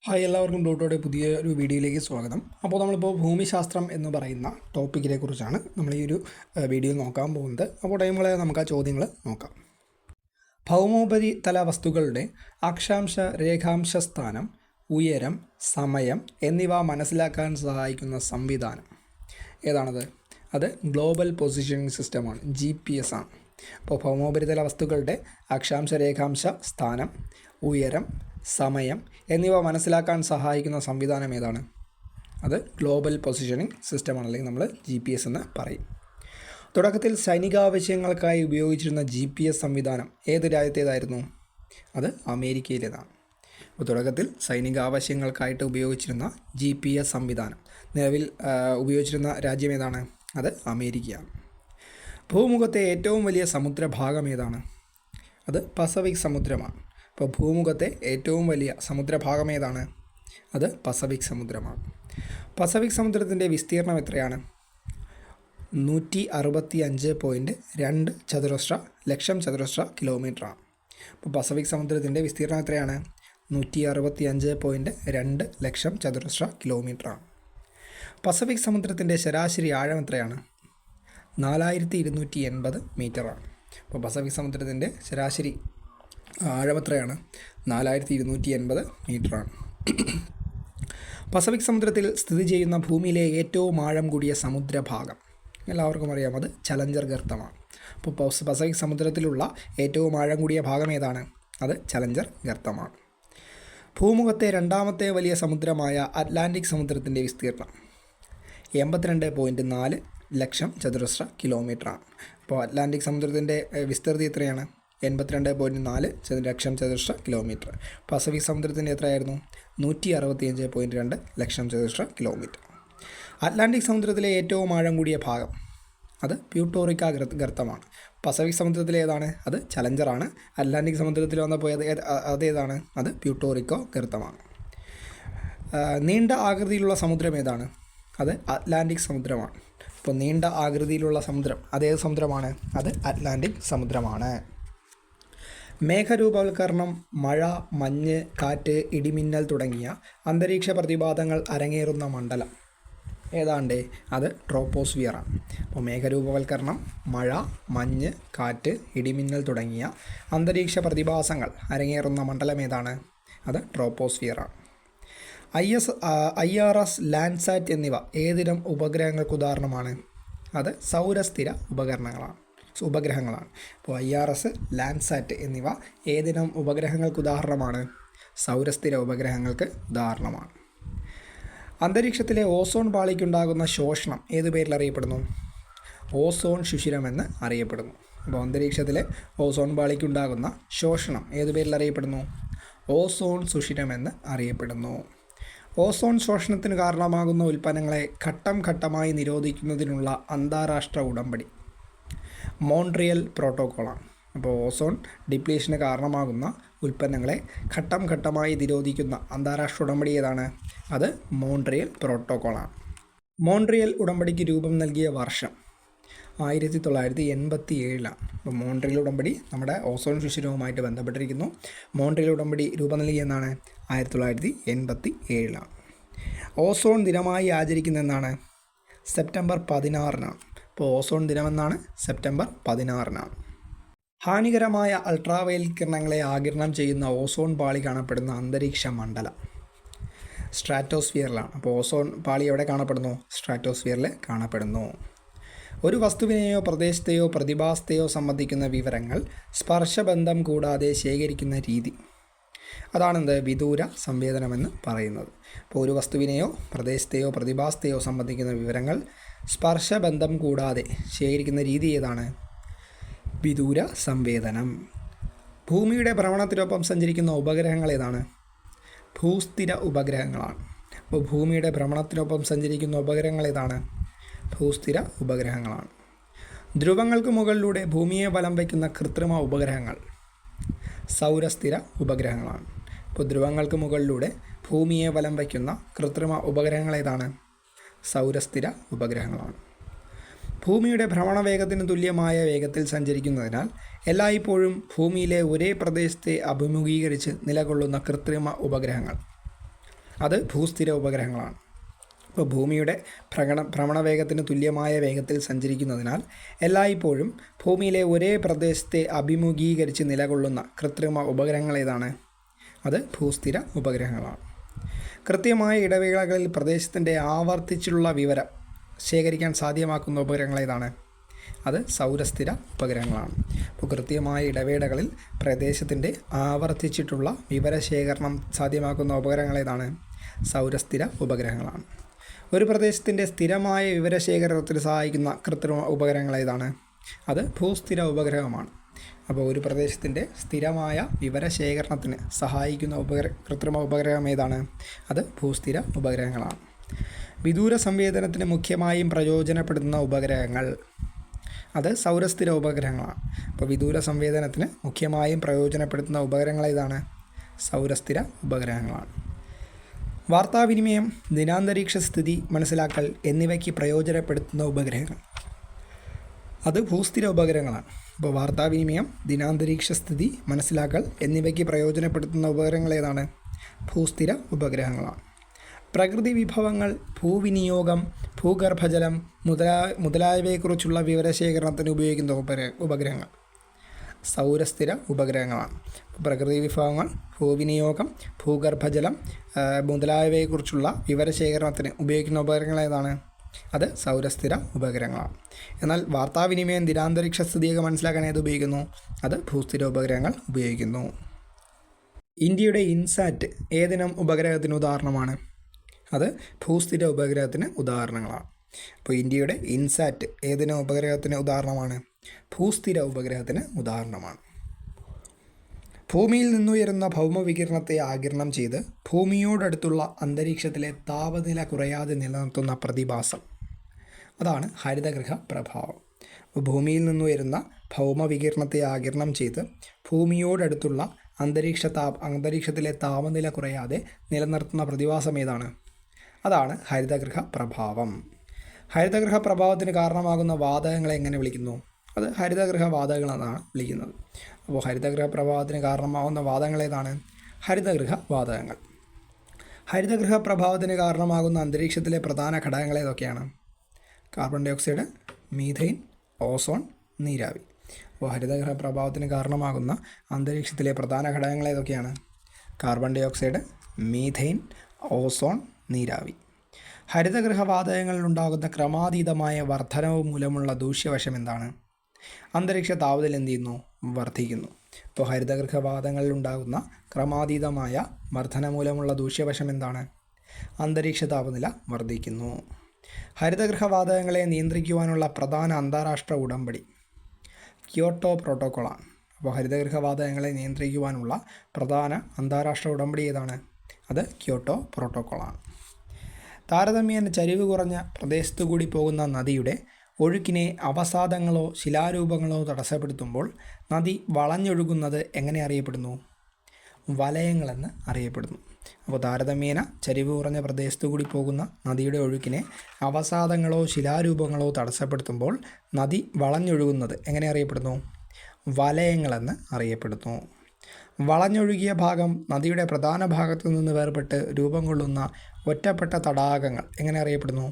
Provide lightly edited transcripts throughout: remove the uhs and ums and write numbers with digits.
Hi, എല്ലാവർക്കും ഡോട്ടോയുടെ പുതിയൊരു വീഡിയോയിലേക്ക് സ്വാഗതം. അപ്പോൾ നമ്മളിപ്പോൾ ഭൂമിശാസ്ത്രം എന്ന് പറയുന്ന ടോപ്പിക്കിനെ കുറിച്ചാണ് നമ്മൾ ഈ ഒരു വീഡിയോ നോക്കാൻ പോകുന്നത്. അപ്പോൾ ടൈമുകളെ നമുക്ക് ആ ചോദ്യങ്ങൾ നോക്കാം. ഭൗമോപരിതല വസ്തുക്കളുടെ അക്ഷാംശ രേഖാംശ സ്ഥാനം, ഉയരം, സമയം എന്നിവ മനസ്സിലാക്കാൻ സഹായിക്കുന്ന സംവിധാനം ഏതാണത്? അത് ഗ്ലോബൽ പൊസിഷനിങ് സിസ്റ്റമാണ്, GPS ആണ്. അപ്പോൾ ഭൗമോപരിതല വസ്തുക്കളുടെ അക്ഷാംശ രേഖാംശ സ്ഥാനം, ഉയരം, സമയം എന്നിവ മനസ്സിലാക്കാൻ സഹായിക്കുന്ന സംവിധാനം ഏതാണ്? അത് ഗ്ലോബൽ പൊസിഷനിങ് സിസ്റ്റമാണ്, അല്ലെങ്കിൽ നമ്മൾ GPS എന്ന് പറയും. തുടക്കത്തിൽ സൈനികാവശ്യങ്ങൾക്കായി ഉപയോഗിച്ചിരുന്ന GPS സംവിധാനം ഏത് രാജ്യത്തേതായിരുന്നു? അത് അമേരിക്കയിലേതാണ്. അപ്പോൾ തുടക്കത്തിൽ സൈനികാവശ്യങ്ങൾക്കായിട്ട് ഉപയോഗിച്ചിരുന്ന GPS സംവിധാനം നിലവിൽ ഉപയോഗിച്ചിരുന്ന രാജ്യം ഏതാണ്? അത് അമേരിക്കയാണ്. ഭൂമുഖത്തെ ഏറ്റവും വലിയ സമുദ്രഭാഗം ഏതാണ്? അത് പസഫിക് സമുദ്രമാണ്. അപ്പോൾ ഭൂമുഖത്തെ ഏറ്റവും വലിയ സമുദ്രഭാഗം ഏതാണ്? അത് പസഫിക് സമുദ്രമാണ്. പസഫിക് സമുദ്രത്തിൻ്റെ വിസ്തീർണം എത്രയാണ്? 165.2 ലക്ഷം ചതുരശ്ര കിലോമീറ്ററാണ്. അപ്പോൾ പസഫിക് സമുദ്രത്തിൻ്റെ വിസ്തീർണം എത്രയാണ്? 165.2 ലക്ഷം ചതുരശ്ര കിലോമീറ്ററാണ്. പസഫിക് സമുദ്രത്തിൻ്റെ ശരാശരി ആഴം എത്രയാണ്? 4280 മീറ്ററാണ്. അപ്പോൾ പസഫിക് സമുദ്രത്തിൻ്റെ ശരാശരി ആഴം എത്രയാണ്? 4280 മീറ്ററാണ്. പസഫിക് സമുദ്രത്തിൽ സ്ഥിതി ചെയ്യുന്ന ഭൂമിയിലെ ഏറ്റവും ആഴം കൂടിയ സമുദ്രഭാഗം എല്ലാവർക്കും അറിയാം, അത് ചലഞ്ചർ ഗർത്തമാണ്. അപ്പോൾ പസഫിക് സമുദ്രത്തിലുള്ള ഏറ്റവും ആഴം കൂടിയ ഭാഗം ഏതാണ്? അത് ചലഞ്ചർ ഗർത്തമാണ്. ഭൂമുഖത്തെ രണ്ടാമത്തെ വലിയ സമുദ്രമായ അറ്റ്ലാന്റിക് സമുദ്രത്തിൻ്റെ വിസ്തീർണം 82.4 ലക്ഷം ചതുരശ്ര കിലോമീറ്ററാണ്. അപ്പോൾ അറ്റ്ലാന്റിക് സമുദ്രത്തിൻ്റെ വിസ്തൃതി എത്രയാണ്? 82.4 ലക്ഷം ചതുരശ്ര കിലോമീറ്റർ. പസഫിക് സമുദ്രത്തിൻ്റെ എത്രയായിരുന്നു? 165.2 ലക്ഷം ചതുരശ്ര കിലോമീറ്റർ. അറ്റ്ലാന്റിക് സമുദ്രത്തിലെ ഏറ്റവും ആഴം കൂടിയ ഭാഗം അത് പ്യൂട്ടോറിക്ക ഗർത്തമാണ്. പസഫിക് സമുദ്രത്തിലെ ഏതാണ്? അത് ചലഞ്ചറാണ്. അറ്റ്ലാന്റിക് സമുദ്രത്തിൽ വന്നപ്പോൾ അതേതാണ്? അത് പ്യൂട്ടോറിക്കോ ഗർത്തമാണ്. നീണ്ട ആകൃതിയിലുള്ള സമുദ്രം ഏതാണ്? അത് അറ്റ്ലാന്റിക് സമുദ്രമാണ്. അപ്പോൾ നീണ്ട ആകൃതിയിലുള്ള സമുദ്രം അതേത് സമുദ്രമാണ്? അത് അറ്റ്ലാന്റിക് സമുദ്രമാണ്. മേഘരൂപവൽക്കരണം, മഴ, മഞ്ഞ്, കാറ്റ്, ഇടിമിന്നൽ തുടങ്ങിയ അന്തരീക്ഷ പ്രതിഭാസങ്ങൾ അരങ്ങേറുന്ന മണ്ഡലം ഏതാണ്ട്? അത് ട്രോപ്പോസ്ഫിയറാണ്. അപ്പോൾ മേഘരൂപവൽക്കരണം, മഴ, മഞ്ഞ്, കാറ്റ്, ഇടിമിന്നൽ തുടങ്ങിയ അന്തരീക്ഷ പ്രതിഭാസങ്ങൾ അരങ്ങേറുന്ന മണ്ഡലം ഏതാണ്? അത് ട്രോപ്പോസ്ഫിയറാണ്. IRS, ലാൻഡ്സാറ്റ് എന്നിവ ഏതിനം ഉപഗ്രഹങ്ങൾക്ക് ഉദാഹരണമാണ്? അത് സൗരസ്ഥിര ഉപഗ്രഹങ്ങളാണ്. അപ്പോൾ IRS, ലാൻഡ്സാറ്റ് എന്നിവ ഏതിനം ഉപഗ്രഹങ്ങൾക്ക് ഉദാഹരണമാണ്? സൗരസ്ഥിര ഉപഗ്രഹങ്ങൾക്ക് ഉദാഹരണമാണ്. അന്തരീക്ഷത്തിലെ ഓസോൺ പാളിക്കുണ്ടാകുന്ന ശോഷണം ഏതു പേരിൽ അറിയപ്പെടുന്നു? ഓസോൺ ശുഷിരമെന്ന് അറിയപ്പെടുന്നു. അപ്പോൾ അന്തരീക്ഷത്തിലെ ഓസോൺ പാളിക്കുണ്ടാകുന്ന ശോഷണം ഏതു പേരിൽ അറിയപ്പെടുന്നു? ഓസോൺ സുഷിരമെന്ന് അറിയപ്പെടുന്നു. ഓസോൺ ശോഷണത്തിന് കാരണമാകുന്ന ഉൽപ്പന്നങ്ങളെ ഘട്ടം ഘട്ടമായി നിരോധിക്കുന്നതിനുള്ള അന്താരാഷ്ട്ര ഉടമ്പടി മോൺട്രിയൽ പ്രോട്ടോക്കോളാണ്. അപ്പോൾ ഓസോൺ ഡിപ്ലീഷന് കാരണമാകുന്ന ഉൽപ്പന്നങ്ങളെ ഘട്ടം ഘട്ടമായി നിരോധിക്കുന്ന അന്താരാഷ്ട്ര ഉടമ്പടി ഏതാണ്? അത് മോൺട്രിയൽ പ്രോട്ടോക്കോളാണ്. മോൺട്രിയൽ ഉടമ്പടിക്ക് രൂപം നൽകിയ വർഷം 1987. അപ്പോൾ മോൺട്രിയൽ ഉടമ്പടി നമ്മുടെ ഓസോൺ ശുഷിരവുമായിട്ട് ബന്ധപ്പെട്ടിരിക്കുന്നു. മോൺട്രിയൽ ഉടമ്പടി രൂപം നൽകിയെന്നാണ് 1987. ഓസോൺ ദിനമായി ആചരിക്കുന്നതെന്നാണ്? സെപ്റ്റംബർ 16. അപ്പോൾ ഓസോൺ ദിനമെന്നാണ് സെപ്റ്റംബർ 16. ഹാനികരമായ അൾട്രാവയലറ്റ് കിരണങ്ങളെ ആഗിരണം ചെയ്യുന്ന ഓസോൺ പാളി കാണപ്പെടുന്ന അന്തരീക്ഷ മണ്ഡലം സ്ട്രാറ്റോസ്ഫിയറിലാണ്. അപ്പോൾ ഓസോൺ പാളി എവിടെ കാണപ്പെടുന്നു? സ്ട്രാറ്റോസ്ഫിയറിൽ കാണപ്പെടുന്നു. ഒരു വസ്തുവിനെയോ പ്രദേശത്തെയോ പ്രതിഭാസത്തെയോ സംബന്ധിക്കുന്ന വിവരങ്ങൾ സ്പർശബന്ധം കൂടാതെ ശേഖരിക്കുന്ന രീതി അതാണെന്ത്? വിദൂര സംവേദനമെന്ന് പറയുന്നത്. അപ്പോൾ ഒരു വസ്തുവിനെയോ പ്രദേശത്തെയോ പ്രതിഭാസത്തെയോ സംബന്ധിക്കുന്ന വിവരങ്ങൾ സ്പർശബന്ധം കൂടാതെ ശേഖരിക്കുന്ന രീതി ഏതാണ്? വിദൂര സംവേദനം. ഭൂമിയുടെ ഭ്രമണത്തിനൊപ്പം സഞ്ചരിക്കുന്ന ഉപഗ്രഹങ്ങൾ ഏതാണ്? ഭൂസ്ഥിര ഉപഗ്രഹങ്ങളാണ്. അപ്പോൾ ഭൂമിയുടെ ഭ്രമണത്തിനൊപ്പം സഞ്ചരിക്കുന്ന ഉപഗ്രഹങ്ങൾ ഏതാണ്? ഭൂസ്ഥിര ഉപഗ്രഹങ്ങളാണ്. ധ്രുവങ്ങൾക്ക് മുകളിലൂടെ ഭൂമിയെ വലം വയ്ക്കുന്ന കൃത്രിമ ഉപഗ്രഹങ്ങൾ സൗരസ്ഥിര ഉപഗ്രഹങ്ങളാണ്. ഇപ്പോൾ ധ്രുവങ്ങൾക്ക് മുകളിലൂടെ ഭൂമിയെ വലം വയ്ക്കുന്ന കൃത്രിമ ഉപഗ്രഹങ്ങൾ ഏതാണ്? സൗരസ്ഥിര ഉപഗ്രഹങ്ങളാണ്. ഭൂമിയുടെ ഭ്രമണവേഗത്തിന് തുല്യമായ വേഗത്തിൽ സഞ്ചരിക്കുന്നതിനാൽ എല്ലായ്പ്പോഴും ഭൂമിയിലെ ഒരേ പ്രദേശത്തെ അഭിമുഖീകരിച്ച് നിലകൊള്ളുന്ന കൃത്രിമ ഉപഗ്രഹങ്ങൾ അത് ഭൂസ്ഥിര ഉപഗ്രഹങ്ങളാണ്. ഇപ്പോൾ ഭൂമിയുടെ ഭ്രമണവേഗത്തിന് തുല്യമായ വേഗത്തിൽ സഞ്ചരിക്കുന്നതിനാൽ എല്ലായ്പ്പോഴും ഭൂമിയിലെ ഒരേ പ്രദേശത്തെ അഭിമുഖീകരിച്ച് നിലകൊള്ളുന്ന കൃത്രിമ ഉപഗ്രഹങ്ങൾ ഏതാണ്? അത് ഭൂസ്ഥിര ഉപഗ്രഹങ്ങളാണ്. കൃത്യമായ ഇടവേളകളിൽ പ്രദേശത്തിൻ്റെ ആവർത്തിച്ചുള്ള വിവരം ശേഖരിക്കാൻ സാധ്യമാക്കുന്ന ഉപഗ്രഹങ്ങൾ ഏതാണ്? അത് സൗരസ്ഥിര ഉപഗ്രഹങ്ങളാണ്. അപ്പോൾ കൃത്യമായ ഇടവേളകളിൽ പ്രദേശത്തിൻ്റെ ആവർത്തിച്ചിട്ടുള്ള വിവരശേഖരണം സാധ്യമാക്കുന്ന ഉപഗ്രഹങ്ങൾ ഏതാണ്? സൗരസ്ഥിര ഉപഗ്രഹങ്ങളാണ്. ഒരു പ്രദേശത്തിൻ്റെ സ്ഥിരമായ വിവരശേഖരണത്തിന് സഹായിക്കുന്ന കൃത്രിമ ഉപഗ്രഹങ്ങൾ ഏതാണ്? അത് ഭൂസ്ഥിര ഉപഗ്രഹമാണ്. അപ്പോൾ ഒരു പ്രദേശത്തിൻ്റെ സ്ഥിരമായ വിവരശേഖരണത്തിന് സഹായിക്കുന്ന കൃത്രിമ ഉപഗ്രഹം ഏതാണ്? അത് ഭൂസ്ഥിര ഉപഗ്രഹങ്ങളാണ്. വിദൂര സംവേദനത്തിന് മുഖ്യമായും പ്രയോജനപ്പെടുത്തുന്ന ഉപഗ്രഹങ്ങൾ അത് സൗരസ്ഥിര ഉപഗ്രഹങ്ങളാണ്. അപ്പോൾ വിദൂര സംവേദനത്തിന് മുഖ്യമായും പ്രയോജനപ്പെടുത്തുന്ന ഉപഗ്രഹങ്ങൾ ഏതാണ്? സൗരസ്ഥിര ഉപഗ്രഹങ്ങളാണ്. വാർത്താവിനിമയം, ദിനാന്തരീക്ഷ സ്ഥിതി മനസ്സിലാക്കൽ എന്നിവയ്ക്ക് പ്രയോജനപ്പെടുത്തുന്ന ഉപഗ്രഹങ്ങൾ അത് ഭൂസ്ഥിര ഉപഗ്രഹങ്ങളാണ്. അപ്പോൾ വാർത്താവിനിമയം, ദിനാന്തരീക്ഷ സ്ഥിതി മനസ്സിലാക്കൽ എന്നിവയ്ക്ക് പ്രയോജനപ്പെടുത്തുന്ന ഉപഗ്രഹങ്ങൾ ഏതാണ്? ഭൂസ്ഥിര ഉപഗ്രഹങ്ങളാണ്. പ്രകൃതി വിഭവങ്ങൾ, ഭൂവിനിയോഗം, ഭൂഗർഭജലം മുതലായവയെക്കുറിച്ചുള്ള വിവരശേഖരണത്തിന് ഉപയോഗിക്കുന്ന ഉപഗ്രഹങ്ങൾ സൗരസ്ഥിര ഉപഗ്രഹങ്ങളാണ്. പ്രകൃതി വിഭവങ്ങൾ, ഭൂവിനിയോഗം, ഭൂഗർഭജലം മുതലായവയെക്കുറിച്ചുള്ള വിവരശേഖരണത്തിന് ഉപയോഗിക്കുന്ന ഉപഗ്രഹങ്ങൾ ഏതാണ്? അത് സൗരസ്ഥിര ഉപഗ്രഹങ്ങളാണ്. എന്നാൽ വാർത്താവിനിമയം, ദിനാന്തരീക്ഷ സ്ഥിതിയൊക്കെ മനസ്സിലാക്കാൻ ഏത് ഉപയോഗിക്കുന്നു? അത് ഭൂസ്ഥിര ഉപഗ്രഹങ്ങൾ ഉപയോഗിക്കുന്നു. ഇന്ത്യയുടെ ഇൻസാറ്റ് ഏതിനം ഉപഗ്രഹത്തിന് ഉദാഹരണമാണ്? അത് ഭൂസ്ഥിര ഉപഗ്രഹത്തിന് ഉദാഹരണങ്ങളാണ്. അപ്പോൾ ഇന്ത്യയുടെ ഇൻസാറ്റ് ഏതിനം ഉപഗ്രഹത്തിന് ഉദാഹരണമാണ്? ഭൂസ്ഥിര ഉപഗ്രഹത്തിന് ഉദാഹരണമാണ്. ഭൂമിയിൽ നിന്നുയരുന്ന ഭൗമവികിരണത്തെ ആഗിരണം ചെയ്ത് ഭൂമിയോടടുത്തുള്ള അന്തരീക്ഷത്തിലെ താപനില കുറയാതെ നിലനിർത്തുന്ന പ്രതിഭാസം അതാണ് ഹരിതഗൃഹ പ്രഭാവം. അപ്പോൾ ഭൂമിയിൽ നിന്നുയരുന്ന ഭൗമവികിരണത്തെ ആഗിരണം ചെയ്ത് ഭൂമിയോടടുത്തുള്ള അന്തരീക്ഷത്തിലെ താപനില കുറയാതെ നിലനിർത്തുന്ന പ്രതിഭാസം ഏതാണ്? അതാണ് ഹരിതഗൃഹ പ്രഭാവം. ഹരിതഗൃഹ പ്രഭാവത്തിന് കാരണമാകുന്ന വാതകങ്ങളെ എങ്ങനെ വിളിക്കുന്നു? അത് ഹരിതഗൃഹ വാതകങ്ങളെന്നാണ് വിളിക്കുന്നത്. അപ്പോൾ ഹരിതഗൃഹ പ്രഭാവത്തിന് കാരണമാകുന്ന വാതകങ്ങൾ ഏതാണ്? ഹരിതഗൃഹ വാതകങ്ങൾ. ഹരിതഗൃഹ പ്രഭാവത്തിന് കാരണമാകുന്ന അന്തരീക്ഷത്തിലെ പ്രധാന ഘടകങ്ങൾ ഏതൊക്കെയാണ്? Carbon dioxide, methane, ozone, നീരാവി. അപ്പോൾ ഹരിതഗൃഹ പ്രഭാവത്തിന് കാരണമാകുന്ന അന്തരീക്ഷത്തിലെ പ്രധാന ഘടകങ്ങൾ ഏതൊക്കെയാണ്? Carbon dioxide, methane, ozone, നീരാവി. ഹരിതഗൃഹ വാതകങ്ങളിലുണ്ടാകുന്ന ക്രമാതീതമായ വർധനവ് മൂലമുള്ള ദൂഷ്യവശം എന്താണ്? അന്തരീക്ഷ താപനില എന്ത് ചെയ്യുന്നു? വർദ്ധിക്കുന്നു. അപ്പോൾ ഹരിതഗൃഹ വാതകങ്ങളിലുണ്ടാകുന്ന ക്രമാതീതമായ വർധന മൂലമുള്ള ദൂഷ്യവശം എന്താണ്? അന്തരീക്ഷ താപനില വർദ്ധിക്കുന്നു. ഹരിതഗൃഹ വാതകങ്ങളെ നിയന്ത്രിക്കുവാനുള്ള പ്രധാന അന്താരാഷ്ട്ര ഉടമ്പടി ക്യോട്ടോ പ്രോട്ടോക്കോളാണ്. അപ്പോൾ ഹരിതഗൃഹ വാതകങ്ങളെ നിയന്ത്രിക്കുവാനുള്ള പ്രധാന അന്താരാഷ്ട്ര ഉടമ്പടി ഏതാണ്? അത് ക്യോട്ടോ പ്രോട്ടോക്കോളാണ്. താരതമ്യേന ചരിവ് കുറഞ്ഞ പ്രദേശത്തു കൂടി പോകുന്ന നദിയുടെ ഒഴുക്കിനെ അവസാദങ്ങളോ ശിലാരൂപങ്ങളോ തടസ്സപ്പെടുത്തുമ്പോൾ നദി വളഞ്ഞൊഴുകുന്നത് എങ്ങനെ അറിയപ്പെടുന്നു? വലയങ്ങളെന്ന് അറിയപ്പെടുന്നു. അപ്പോൾ താരതമ്യേന ചരിവ് കുറഞ്ഞ പ്രദേശത്തു കൂടി പോകുന്ന നദിയുടെ ഒഴുക്കിനെ അവസാദങ്ങളോ ശിലാരൂപങ്ങളോ തടസ്സപ്പെടുത്തുമ്പോൾ നദി വളഞ്ഞൊഴുകുന്നത് എങ്ങനെ അറിയപ്പെടുന്നു? വലയങ്ങളെന്ന് അറിയപ്പെടുന്നു. വളഞ്ഞൊഴുകിയ ഭാഗം നദിയുടെ പ്രധാന ഭാഗത്തു നിന്ന് വേർപെട്ട് രൂപം കൊള്ളുന്ന ഒറ്റപ്പെട്ട തടാകങ്ങൾ എങ്ങനെ അറിയപ്പെടുന്നു?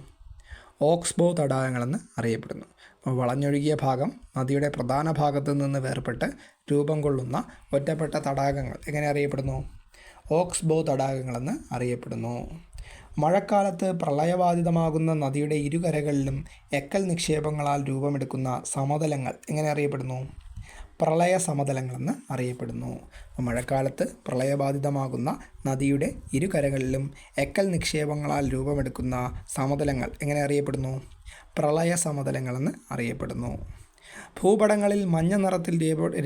ഓക്സ്ബോ തടാകങ്ങളെന്ന് അറിയപ്പെടുന്നു. അപ്പോൾ വളഞ്ഞൊഴുകിയ ഭാഗം നദിയുടെ പ്രധാന ഭാഗത്തു നിന്ന് വേർപെട്ട് രൂപം കൊള്ളുന്ന ഒറ്റപ്പെട്ട തടാകങ്ങൾ എങ്ങനെ അറിയപ്പെടുന്നു? ഓക്സ്ബോ തടാകങ്ങളെന്ന് അറിയപ്പെടുന്നു. മഴക്കാലത്ത് പ്രളയബാധിതമാകുന്ന നദിയുടെ ഇരുകരകളിലും എക്കൽ നിക്ഷേപങ്ങളാൽ രൂപമെടുക്കുന്ന സമതലങ്ങൾ എങ്ങനെ അറിയപ്പെടുന്നു? പ്രളയ സമതലങ്ങളെന്ന് അറിയപ്പെടുന്നു. മഴക്കാലത്ത് പ്രളയബാധിതമാകുന്ന നദിയുടെ ഇരുകരകളിലും എക്കൽ നിക്ഷേപങ്ങളാൽ രൂപമെടുക്കുന്ന സമതലങ്ങൾ എങ്ങനെ അറിയപ്പെടുന്നു? പ്രളയ സമതലങ്ങളെന്ന് അറിയപ്പെടുന്നു. ഭൂപടങ്ങളിൽ മഞ്ഞ നിറത്തിൽ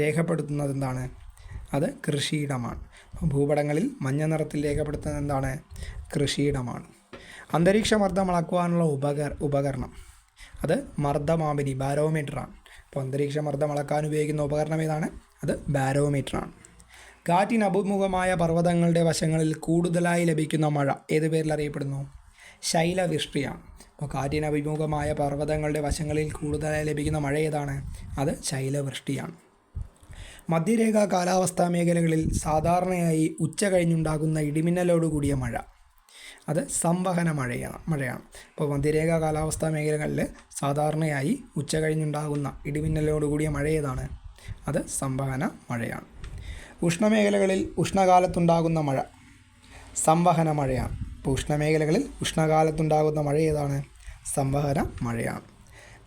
രേഖപ്പെടുത്തുന്നത് എന്താണ്? അത് കൃഷിയിടമാണ്. ഭൂപടങ്ങളിൽ മഞ്ഞ നിറത്തിൽ രേഖപ്പെടുത്തുന്നത് എന്താണ്? കൃഷിയിടമാണ്. അന്തരീക്ഷ മർദ്ദം അളക്കുവാനുള്ള ഉപകരണം അത് മർദ്ദമാപിനി ബാരോമീറ്ററാണ്. അപ്പോൾ അന്തരീക്ഷ മർദ്ദം അളക്കാൻ ഉപയോഗിക്കുന്ന ഉപകരണം ഏതാണ്? അത് ബാരോമീറ്ററാണ്. കാറ്റിന് അഭിമുഖമായ പർവ്വതങ്ങളുടെ വശങ്ങളിൽ കൂടുതലായി ലഭിക്കുന്ന മഴ ഏത് പേരിൽ അറിയപ്പെടുന്നു? ശൈലവൃഷ്ടിയാണ്. അപ്പോൾ കാറ്റിന് അഭിമുഖമായ പർവ്വതങ്ങളുടെ വശങ്ങളിൽ കൂടുതലായി ലഭിക്കുന്ന മഴ ഏതാണ്? അത് ശൈലവൃഷ്ടിയാണ്. മധ്യരേഖാ കാലാവസ്ഥാ മേഖലകളിൽ സാധാരണയായി ഉച്ച കഴിഞ്ഞുണ്ടാകുന്ന ഇടിമിന്നലോടുകൂടിയ മഴ അത് സംവഹന മഴയാണ്. ഇപ്പോൾ മധ്യരേഖ കാലാവസ്ഥാ മേഖലകളിൽ സാധാരണയായി ഉച്ച കഴിഞ്ഞുണ്ടാകുന്ന ഇടിമിന്നലോടുകൂടിയ മഴ ഏതാണ്? അത് സംവഹന മഴയാണ്. ഉഷ്ണമേഖലകളിൽ ഉഷ്ണകാലത്തുണ്ടാകുന്ന മഴ സംവഹന മഴയാണ്. ഇപ്പോൾ ഉഷ്ണമേഖലകളിൽ ഉഷ്ണകാലത്തുണ്ടാകുന്ന മഴ ഏതാണ്? സംവഹന മഴയാണ്.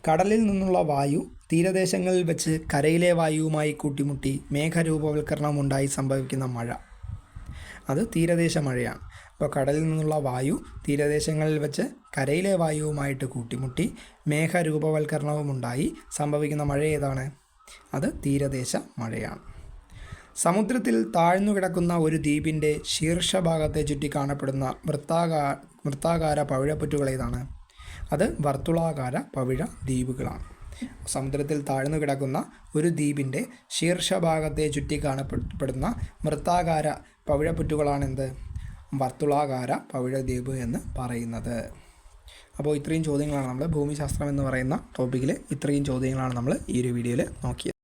കടലിൽ നിന്നുള്ള വായു തീരദേശങ്ങളിൽ വെച്ച് കരയിലെ വായുവുമായി കൂട്ടിമുട്ടി മേഘരൂപവൽക്കരണം ഉണ്ടായി സംഭവിക്കുന്ന മഴ അത് തീരദേശ മഴയാണ്. അപ്പോൾ കടലിൽ നിന്നുള്ള വായു തീരദേശങ്ങളിൽ വെച്ച് കരയിലെ വായുവുമായിട്ട് കൂട്ടിമുട്ടി മേഘരൂപവൽക്കരണവും ഉണ്ടായി സംഭവിക്കുന്ന മഴ ഏതാണ്? അത് തീരദേശ മഴയാണ്. സമുദ്രത്തിൽ താഴ്ന്നു കിടക്കുന്ന ഒരു ദ്വീപിൻ്റെ ശീർഷഭാഗത്തെ ചുറ്റി കാണപ്പെടുന്ന വൃത്താകാര പവിഴപ്പുറ്റുകൾ ഏതാണ്? അത് വർത്തുളാകാര പവിഴ ദ്വീപുകളാണ്. സമുദ്രത്തിൽ താഴ്ന്നു കിടക്കുന്ന ഒരു ദ്വീപിൻ്റെ ശീർഷഭാഗത്തെ ചുറ്റി കാണപ്പെടുന്ന വൃത്താകാര പവിഴപ്പുറ്റുകളാണെന്ത്? വർത്തുളാകാര പവിഴദ്വീപ് എന്ന് പറയുന്നത്. അപ്പോൾ ഇത്രയും ചോദ്യങ്ങളാണ് നമ്മൾ ഭൂമിശാസ്ത്രം എന്ന് പറയുന്ന ടോപ്പിക്കിൽ ഇത്രയും ചോദ്യങ്ങളാണ് നമ്മൾ ഈ ഒരു വീഡിയോയിൽ നോക്കിയത്.